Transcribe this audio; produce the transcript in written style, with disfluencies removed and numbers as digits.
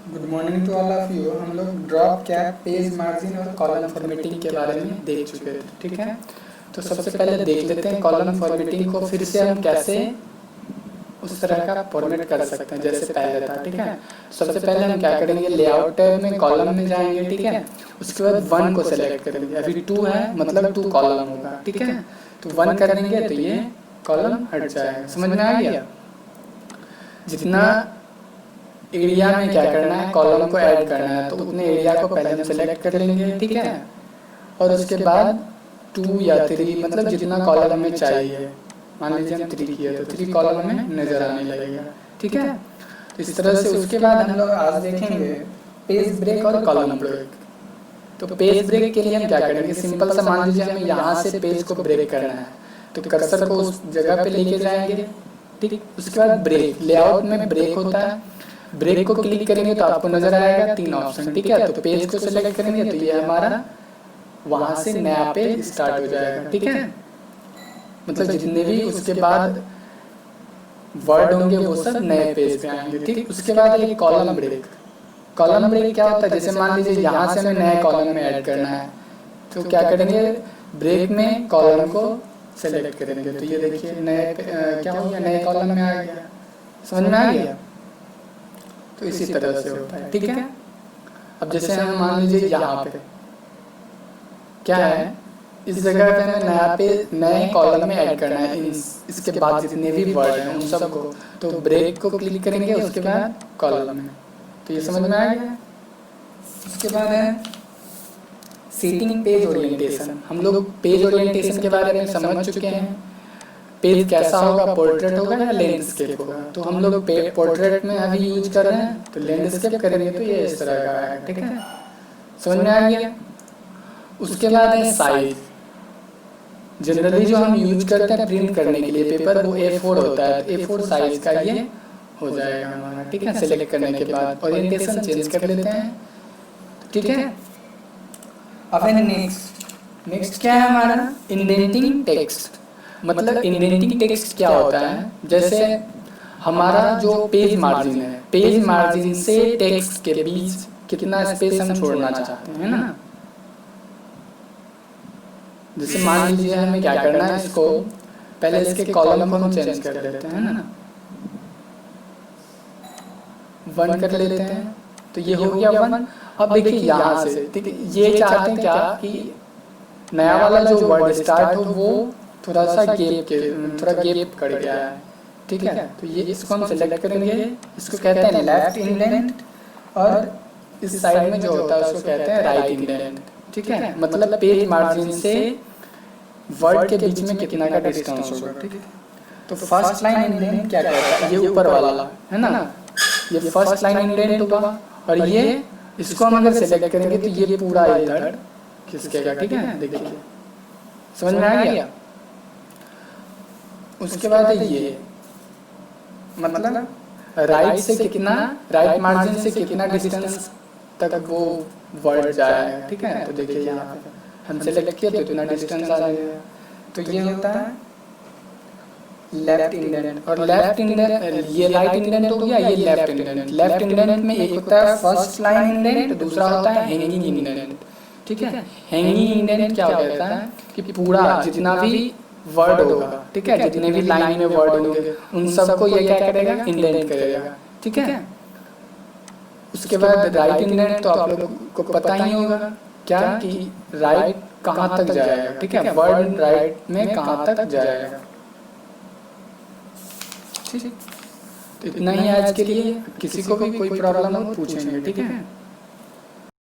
Good morning to all of you. हम लोग drop, cap, page, margin और column formatting के बारे में देख चुके थे, ठीक है। तो सबसे पहले देख लेते हैं कॉलम फॉर्मेटिंग को फिर से हम कैसे उस तरह का फॉर्मेट कर सकते हैं जैसे पहले था, ठीक है। सबसे पहले हम क्या करेंगे, लेआउट टैब में कॉलम में जाएंगे, ठीक है। उसके बाद वन को सेलेक्ट करेंगे, अभी टू है मतलब टू कॉलम होगा, ठीक है। तो वन कर देंगे तो ये कॉलम हट जाएगा। समझ में आ गया। जितना एरिया में क्या करना है, कॉलम को ऐड करना है, तो उतने एरिया को पहले हम सेलेक्ट कर लेंगे, ठीक है। और उसके बाद टू या थ्री मतलब जितना कॉलम हमें चाहिए, मान लीजिए हम थ्री किए तो थ्री कॉलम हमें नजर आने लगेगा, ठीक है। तो इस तरह से उसके बाद हम लोग आज देखेंगे पेज ब्रेक और कॉलम ब्रेक। तो पेज ब्रेक के लिए हम क्या करेंगे, सिंपल सा मान लीजिए हमें यहाँ से पेज को ब्रेक करना है, तो कर्सर को उस जगह पे लेके जाएंगे, ठीक। उसके बाद ब्रेक, लेआउट में ब्रेक होता है, ब्रेक को क्लिक करेंगे तो आपको नजर आएगा तीन ऑप्शन, ठीक है। तो पेज को सिलेक्ट करेंगे तो ये हमारा वहां से नया पेज स्टार्ट हो जाएगा, ठीक है। मतलब जितने भी उसके बाद वर्ड होंगे वो सब नए पेज पे आएंगे, ठीक। उसके बाद ये कॉलम ब्रेक। कॉलम ब्रेक क्या होता है, जैसे मान लीजिए यहाँ से हमें नए कॉलम में ऐड करना है, तो क्या करेंगे, ब्रेक में कॉलम को सेलेक्ट करेंगे, तो ये देखिए नए क्या हो गया, नए कॉलम में आ गया। समझ में आ गया। तो इसी तरह से होता है, ठीक है। अब जैसे हम मान लीजिए यहाँ पे क्या है, इस जगह पे हमें नया पे नए कॉलम में ऐड करना है, इसके बाद जितने भी वर्ड हैं उन सबको, तो ब्रेक को क्लिक करेंगे उसके बाद कॉलम में। तो ये समझ में आ गया। उसके बाद है सेटिंग पेज ओरिएंटेशन। हम लोग पेज ओरिएंटेशन के बारे में समझ चुके हैं। पेज कैसा होगा, पोर्ट्रेट होगा या लैंडस्केप होगा। तो हम लोग पोर्ट्रेट में अभी यूज कर रहे हैं, तो लैंडस्केप करेंगे तो ये इस तरह का है, ठीक है। समझ में आ गया। उसके बाद है साइज। जनरली जो हम यूज करते हैं प्रिंट करने के लिए पेपर, वो A4 होता है, A4 साइज का ये हो जाएगा हमारा, ठीक है। सेलेक्ट करने के बाद ओरिएंटेशन चेंज कर लेते हैं, ठीक है। अब है नेक्स्ट क्या है हमारा, इंडेंटिंग टेक्स्ट। मतलब इंडेंटिंग टेक्स्ट क्या होता है, जैसे हमारा जो पेज मार्जिन है, पेज मार्जिन से टेक्स्ट के बीच कितना स्पेस हम छोड़ना चाहते हैं, है ना। जैसे मान लीजिए हमें क्या करना है, इसको पहले इसके कॉलम को हम चेंज कर लेते हैं ना, वन कर लेते हैं, तो ये हो गया वन। अब देखिए यहाँ से, ठीक है, ये चाहते हैं क्या कि नया वाला जो वर्ड स्टार्ट हो वो थोड़ा सा थोड़ा गैप कर गया है, ठीक है। तो ये इसको हम सेलेक्ट करेंगे, इसको कहते हैं लेफ्ट इंडेंट, और इस साइड में जो होता है उसको कहते हैं राइट इंडेंट, ठीक है। मतलब पेज मार्जिन से वर्ड के बीच में कितना का डिस्टेंस होगा, ठीक है। तो फर्स्ट लाइन इंडेंट क्या कहता है, ये ऊपर वाला है ना, ये फर्स्ट लाइन इंडेंट होगा। और ये इसको हम अगर सेलेक्ट करेंगे तो ये पूरा इधर खिसकेगा, ठीक है। देखिए समझ में आ गया। उसके बाद है ये, मतलब राइट से कितना, राइट मार्जिन से कितना डिस्टेंस तक वो वर्ड जाएगा, ठीक है। तो देखिए यहाँ पे हम सेलेक्ट किए तो इतना डिस्टेंस आ जाएगा। तो ये होता है लेफ्ट इंडेंट। और लेफ्ट इंडेंट, ये राइट इंडेंट हो गया, ये लेफ्ट इंडेंट। लेफ्ट इंडेंट में एक होता है फर्स्ट लाइन इंडेंट, दूसरा होता है हैंगिंग इंडेंट, ठीक है। हैंगिंग इंडेंट क्या होता है कि पूरा जितना भी वर्ड होगा, ठीक है, जितने भी लाइन में वर्ड होंगे उन सबको ये क्या करेगा, इंडेंट करेगा, ठीक है। उसके बाद राइट इंडेंट तो आप लोगों को पता ही होगा क्या कि राइट कहाँ तक जाएगा, ठीक है, वर्ड राइट में कहाँ तक जाएगा, ठीक। तो इतना ही आज के लिए। किसी को भी कोई प्रॉब्लम हो पूछेंगे, ठीक है।